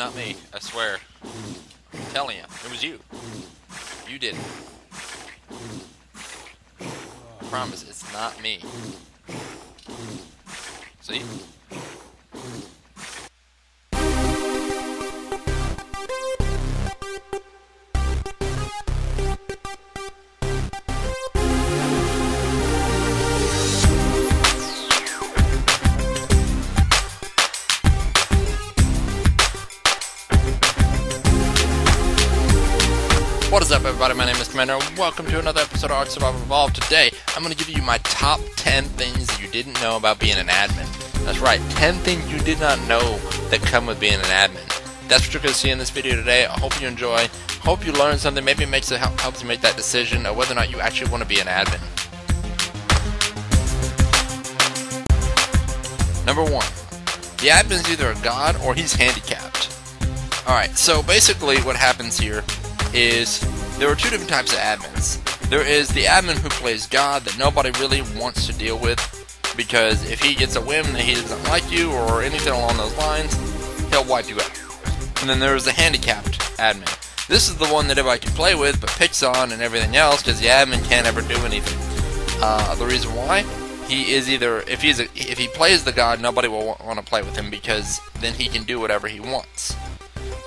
not me. I swear. I'm telling you, it was you. You did it. I promise, it's not me. See? What is up, everybody? My name is Commander, and welcome to another episode of Ark Survival Evolved. Today, I'm going to give you my top 10 things that you didn't know about being an admin. That's right, 10 things you did not know that come with being an admin. That's what you're going to see in this video today. I hope you enjoy. Hope you learn something. Maybe it helps you make that decision of whether or not you actually want to be an admin. Number 1. The admin is either a god or he's handicapped. Alright, so basically what happens here is there are two different types of admins. There is the admin who plays God that nobody really wants to deal with, because if he gets a whim that he doesn't like you or anything along those lines, he'll wipe you out. And then there is the handicapped admin. This is the one that everybody can play with but picks on and everything else because the admin can't ever do anything. The reason why? He is either, if he plays the God, nobody will want to play with him because then he can do whatever he wants.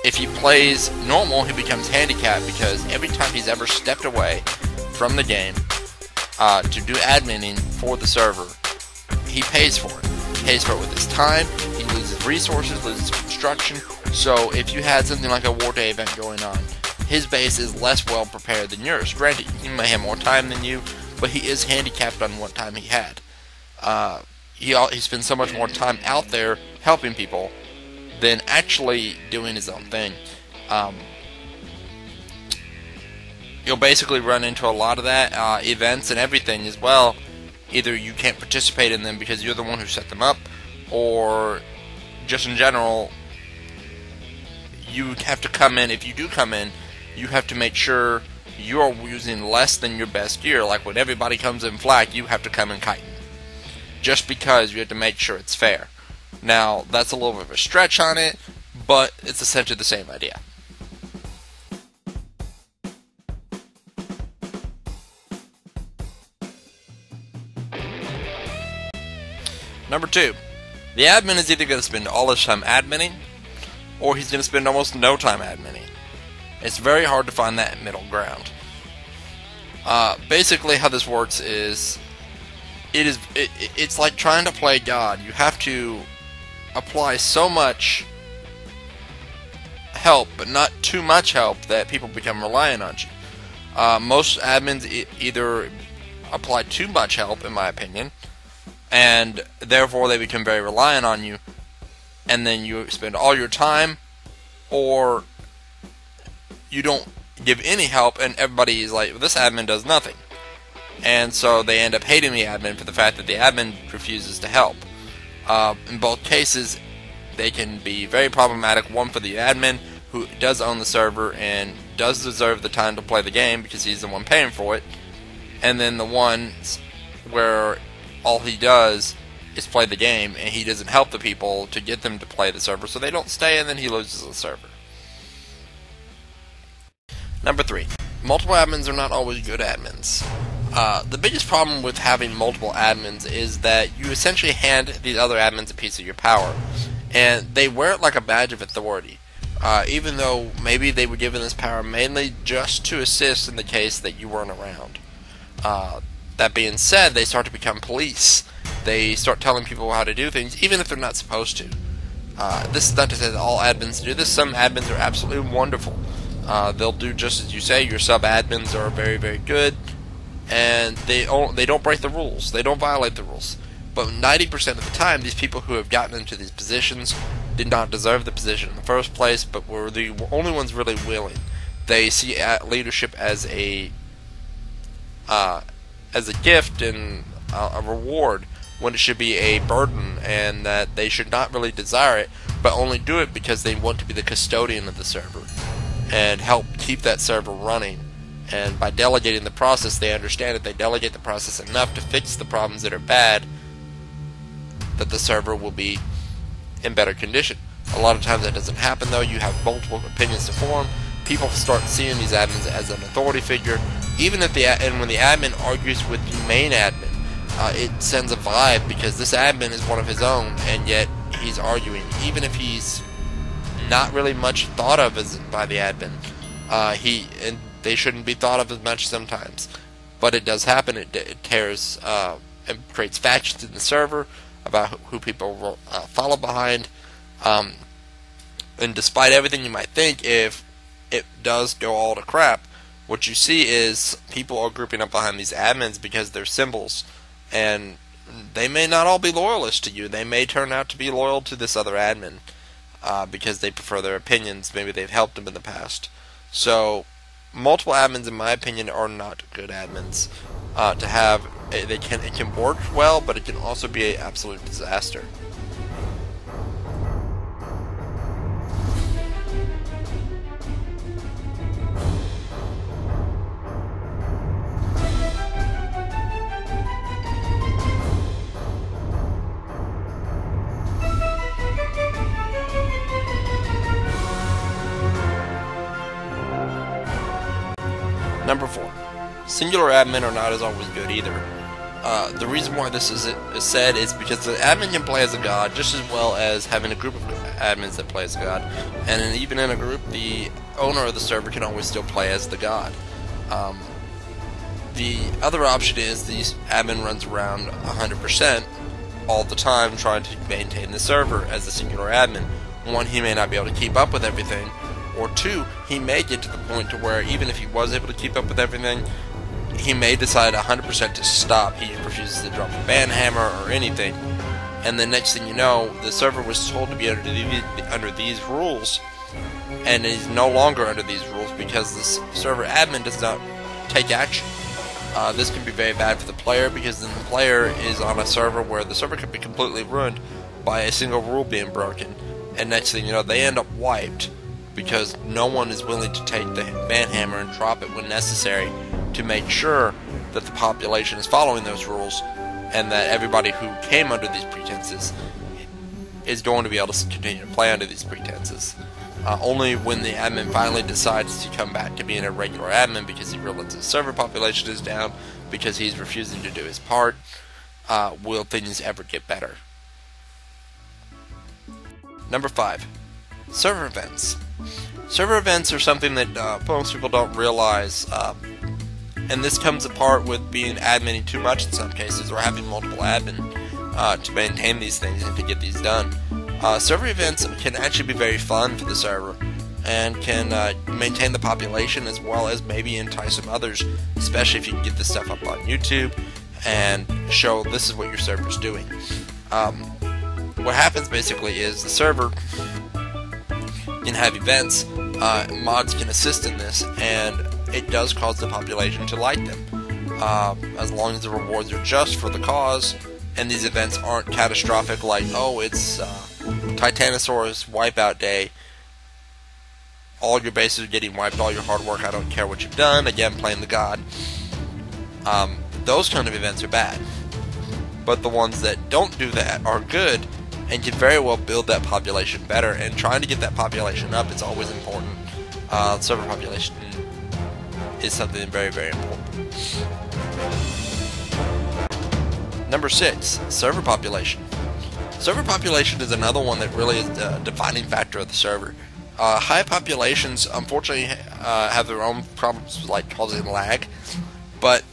If he plays normal, he becomes handicapped because every time he's ever stepped away from the game to do adminning for the server, he pays for it. He pays for it with his time, he loses resources, loses construction. So if you had something like a War Day event going on, his base is less well prepared than yours. Granted, he may have more time than you, but he is handicapped on what time he had. He spends so much more time out there helping people than actually doing his own thing. You'll basically run into a lot of that, events and everything as well. Either you can't participate in them because you're the one who set them up, or just in general, you have to come in. If you do come in, you have to make sure you're using less than your best gear. Like when everybody comes in flak, you have to come in chitin. Just because you have to make sure it's fair. Now, that's a little bit of a stretch on it, but it's essentially the same idea. Number 2. The admin is either going to spend all his time adminning, or he's going to spend almost no time adminning. It's very hard to find that middle ground. Basically, how this works is, it's like trying to play God. You have to apply so much help, but not too much help that people become reliant on you. Most admins either apply too much help, in my opinion, and therefore they become very reliant on you, and then you spend all your time, or you don't give any help, and everybody is like, well, this admin does nothing. And so they end up hating the admin for the fact that the admin refuses to help. In both cases, they can be very problematic. One for the admin, who does own the server and does deserve the time to play the game because he's the one paying for it, and then the ones where all he does is play the game and he doesn't help the people to get them to play the server, so they don't stay, and then he loses the server. Number 3. Multiple admins are not always good admins. The biggest problem with having multiple admins is that you essentially hand these other admins a piece of your power, and they wear it like a badge of authority, even though maybe they were given this power mainly just to assist in the case that you weren't around. That being said, they start to become police. They start telling people how to do things, even if they're not supposed to. This is not to say that all admins do this. Some admins are absolutely wonderful. They'll do just as you say. Your sub-admins are very, very good, and they don't break the rules. They don't violate the rules. But 90% of the time, these people who have gotten into these positions did not deserve the position in the first place, but were the only ones really willing. They see leadership as a gift and a reward, when it should be a burden, and that they should not really desire it, but only do it because they want to be the custodian of the server and help keep that server running. And by delegating the process, they understand that they delegate the process enough to fix the problems that are bad, that the server will be in better condition. A lot of times that doesn't happen though. You have multiple opinions to form. People start seeing these admins as an authority figure. Even if when the admin argues with the main admin, it sends a vibe because this admin is one of his own, and yet he's arguing, even if he's not really much thought of by the admin. And they shouldn't be thought of as much sometimes, but it does happen. It tears and creates factions in the server about who people will follow behind. And despite everything you might think, if it does go all to crap, what you see is people are grouping up behind these admins because they're symbols, and they may not all be loyalists to you. They may turn out to be loyal to this other admin because they prefer their opinions. Maybe they've helped them in the past. So multiple admins, in my opinion, are not good admins to have. It can work well, but it can also be an absolute disaster. Number 4. Singular admin are not as always good either. The reason why this is said is because the admin can play as a god just as well as having a group of admins that play as a god. And even in a group, the owner of the server can always still play as the god. The other option is the admin runs around 100% all the time trying to maintain the server as a singular admin. One, he may not be able to keep up with everything, or two, he may get to the point to where even if he was able to keep up with everything, he may decide 100% to stop. He refuses to drop a ban hammer or anything, and the next thing you know, the server was told to be under these rules, and is no longer under these rules because the server admin does not take action. This can be very bad for the player because then the player is on a server where the server could be completely ruined by a single rule being broken, and next thing you know, they end up wiped because no one is willing to take the ban hammer and drop it when necessary to make sure that the population is following those rules and that everybody who came under these pretenses is going to be able to continue to play under these pretenses. Only when the admin finally decides to come back to being a regular admin because he realizes the server population is down because he's refusing to do his part, will things ever get better. Number 5. Server events. Server events are something that most people don't realize, and this comes apart with being adminning too much in some cases, or having multiple admin to maintain these things and to get these done. Server events can actually be very fun for the server, and can maintain the population as well as maybe entice some others, especially if you can get this stuff up on YouTube and show this is what your server's doing. What happens basically is the server can have events, mods can assist in this, and it does cause the population to like them. As long as the rewards are just for the cause, and these events aren't catastrophic like, oh, it's Titanosaurus wipeout day, all your bases are getting wiped, all your hard work, I don't care what you've done, again, playing the god. Those kind of events are bad. But the ones that don't do that are good, and can very well build that population better, and trying to get that population up is always important. Server population is something very, very important. Number 6, server population. Server population is another one that really is the defining factor of the server. High populations, unfortunately, have their own problems like causing lag, but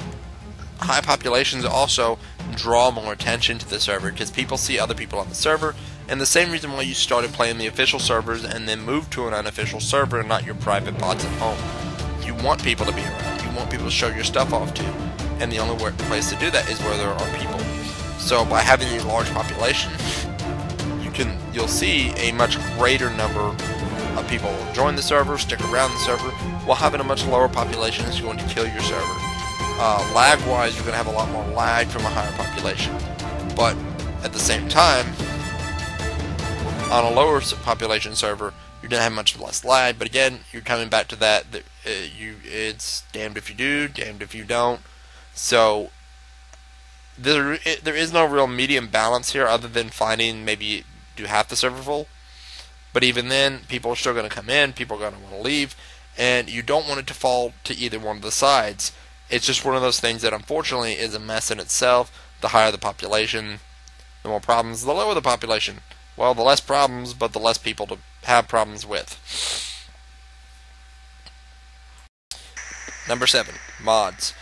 high populations also draw more attention to the server because people see other people on the server, and the same reason why you started playing the official servers and then moved to an unofficial server and not your private bots at home. You want people to be around, you want people to show your stuff off to, and the only place to do that is where there are people. So by having a large population, you'll see a much greater number of people join the server, stick around the server, while having a much lower population is going to kill your server. Lag-wise, you're going to have a lot more lag from a higher population. But at the same time, on a lower population server, you're going to have much less lag. But again, you're coming back to that. It's damned if you do, damned if you don't. So there is no real medium balance here, other than finding maybe do half the server full. But even then, people are still going to come in, people are going to want to leave, and you don't want it to fall to either one of the sides. It's just one of those things that unfortunately is a mess in itself. The higher the population, the more problems. The lower the population, well, the less problems, but the less people to have problems with. Number 7, mods.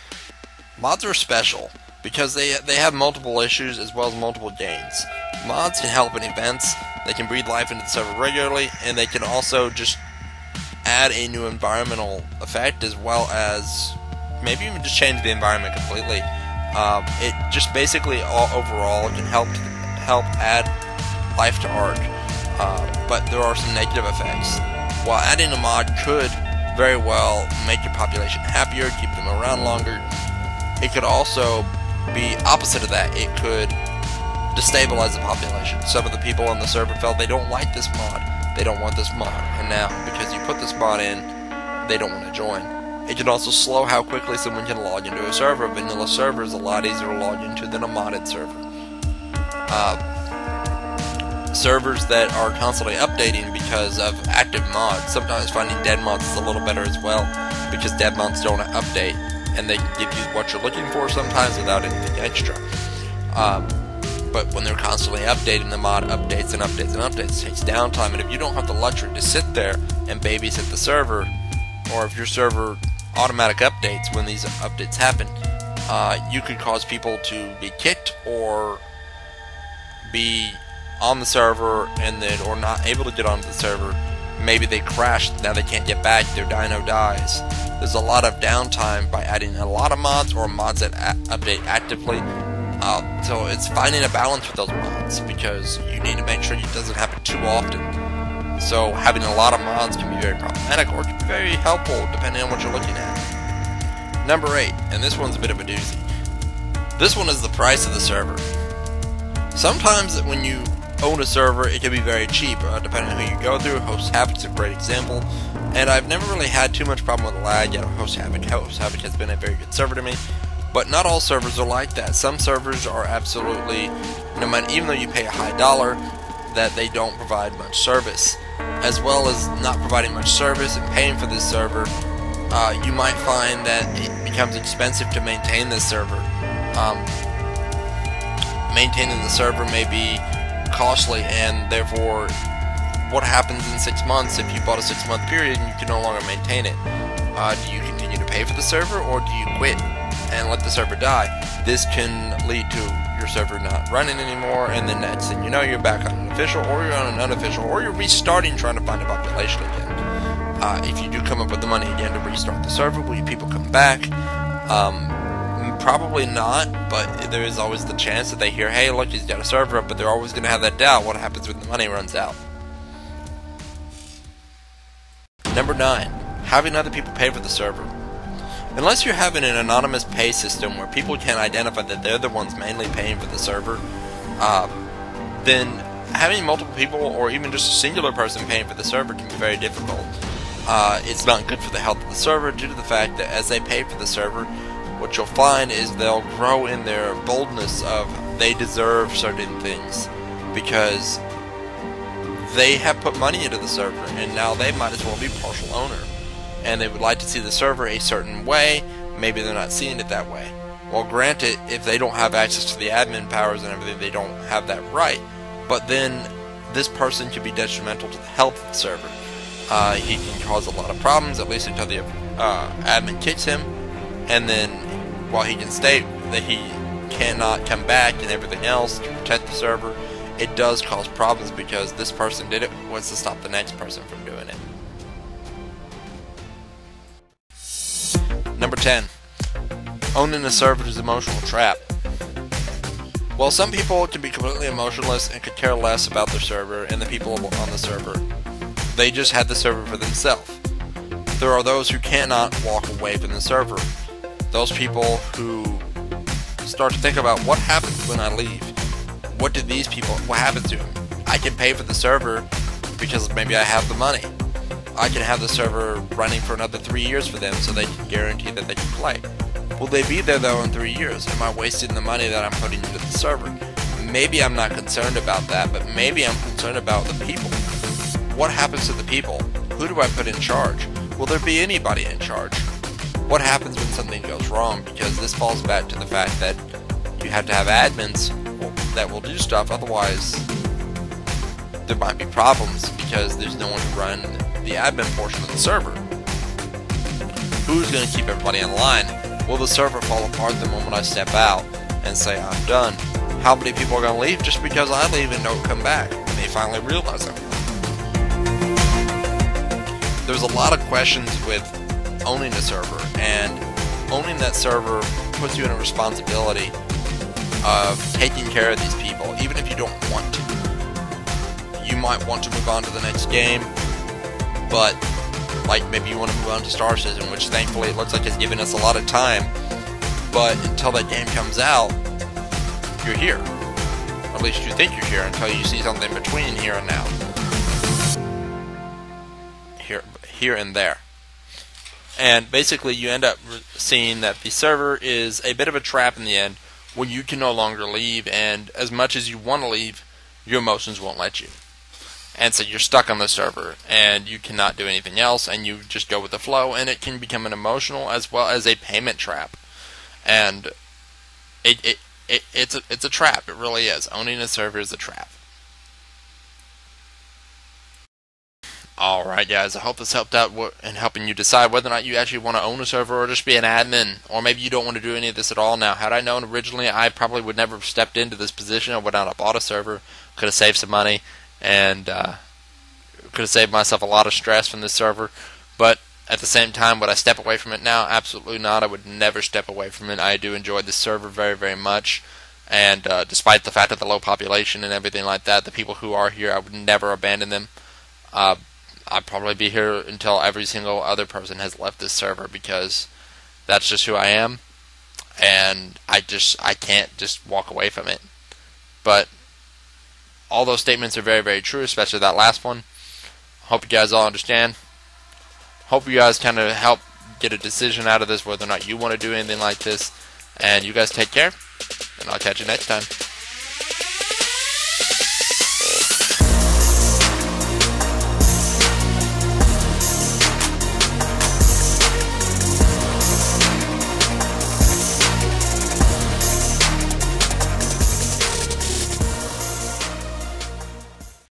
Mods are special because they have multiple issues as well as multiple gains. Mods can help in events, they can breathe life into the server regularly, and they can also just add a new environmental effect as well as maybe even just change the environment completely. It just basically overall can help add life to art, but there are some negative effects. While adding a mod could very well make your population happier, keep them around longer, it could also be opposite of that. It could destabilize the population. Some of the people on the server felt they don't like this mod, they don't want this mod, and now because you put this mod in, they don't want to join. It can also slow how quickly someone can log into a server. A vanilla server is a lot easier to log into than a modded server. Servers that are constantly updating because of active mods. Sometimes finding dead mods is a little better as well, because dead mods don't update, and they can give you what you're looking for sometimes without anything extra. But when they're constantly updating, the mod updates and updates and updates, it takes downtime, and if you don't have the luxury to sit there and babysit the server, or if your server automatic updates when these updates happen, you could cause people to be kicked or be on the server and then or not able to get onto the server. Maybe they crashed, now they can't get back, their dino dies. There's a lot of downtime by adding a lot of mods or mods that update actively. So it's finding a balance with those mods, because you need to make sure it doesn't happen too often. So having a lot of mods can be very problematic or can be very helpful depending on what you're looking at. Number 8, and this one's a bit of a doozy. This one is the price of the server. Sometimes when you own a server, it can be very cheap, depending on who you go through. Host Havoc's a great example, and I've never really had too much problem with lag at Host Havoc. Host Havoc has been a very good server to me, but not all servers are like that. Some servers are absolutely, no matter, even though you pay a high dollar, that they don't provide much service. As well as not providing much service and paying for this server, you might find that it becomes expensive to maintain this server. Maintaining the server may be costly, and therefore what happens in 6 months if you bought a 6-month period and you can no longer maintain it? Do you continue to pay for the server, or do you quit and let the server die? This can lead to your server not running anymore, and then next thing you know, you're back on an official, or you're on an unofficial, or you're restarting trying to find a population again. If you do come up with the money again to restart the server, will you people come back? Probably not, but there is always the chance that they hear, hey, look, he's got a server up, but they're always going to have that doubt. What happens when the money runs out? Number 9, having other people pay for the server. Unless you're having an anonymous pay system where people can identify that they're the ones mainly paying for the server, then having multiple people or even just a singular person paying for the server can be very difficult. It's not good for the health of the server due to the fact that as they pay for the server, what you'll find is they'll grow in their boldness of they deserve certain things because they have put money into the server, and now they might as well be partial owner. And they would like to see the server a certain way, maybe they're not seeing it that way. Well, granted, if they don't have access to the admin powers and everything, they don't have that right. But then, this person could be detrimental to the health of the server. He can cause a lot of problems, at least until the admin kicks him. And then, while he can state that he cannot come back and everything else to protect the server, it does cause problems because this person did it, what's to stop the next person from doing it? Number 10. Owning a server is an emotional trap. Well, some people can be completely emotionless and could care less about their server and the people on the server. They just had the server for themselves. There are those who cannot walk away from the server. Those people who start to think about what happens when I leave. What happens to them? I can pay for the server because maybe I have the money. I can have the server running for another 3 years for them so they can guarantee that they can play. Will they be there though in 3 years? Am I wasting the money that I'm putting into the server? Maybe I'm not concerned about that, but maybe I'm concerned about the people. what happens to the people? Who do I put in charge? Will there be anybody in charge? What happens when something goes wrong? Because this falls back to the fact that you have to have admins that will do stuff, otherwise there might be problems because there's no one to run the admin portion of the server. Who's going to keep everybody in line? Will the server fall apart the moment I step out and say I'm done? How many people are going to leave just because I leave and don't come back when they finally realize it? There's a lot of questions with owning a server, and owning that server puts you in a responsibility of taking care of these people, even if you don't want to. You might want to move on to the next game, but like maybe you want to move on to Star Citizen, which thankfully it looks like it's giving us a lot of time, but until that game comes out, you're here. Or at least you think you're here until you see something between here and now. Here and there. And basically you end up seeing that the server is a bit of a trap in the end when you can no longer leave, and as much as you want to leave, your emotions won't let you. And so you're stuck on the server and you cannot do anything else, and you just go with the flow, and it can become an emotional as well as a payment trap. And it's a trap. It really is. Owning a server is a trap. Alright guys, I hope this helped out in helping you decide whether or not you actually want to own a server or just be an admin, or maybe you don't want to do any of this at all. Now, had I known originally, I probably would never have stepped into this position. I would not have bought a server, could have saved some money, and could have saved myself a lot of stress from this server. But at the same time, would I step away from it now? Absolutely not. I would never step away from it. I do enjoy this server very, very much, and despite the fact of the low population and everything like that, the people who are here, I would never abandon them. I'd probably be here until every single other person has left this server, because that's just who I am, and I can't just walk away from it. But all those statements are very, very true, especially that last one. Hope you guys all understand. Hope you guys kind of help get a decision out of this, whether or not you want to do anything like this. And you guys take care, and I'll catch you next time.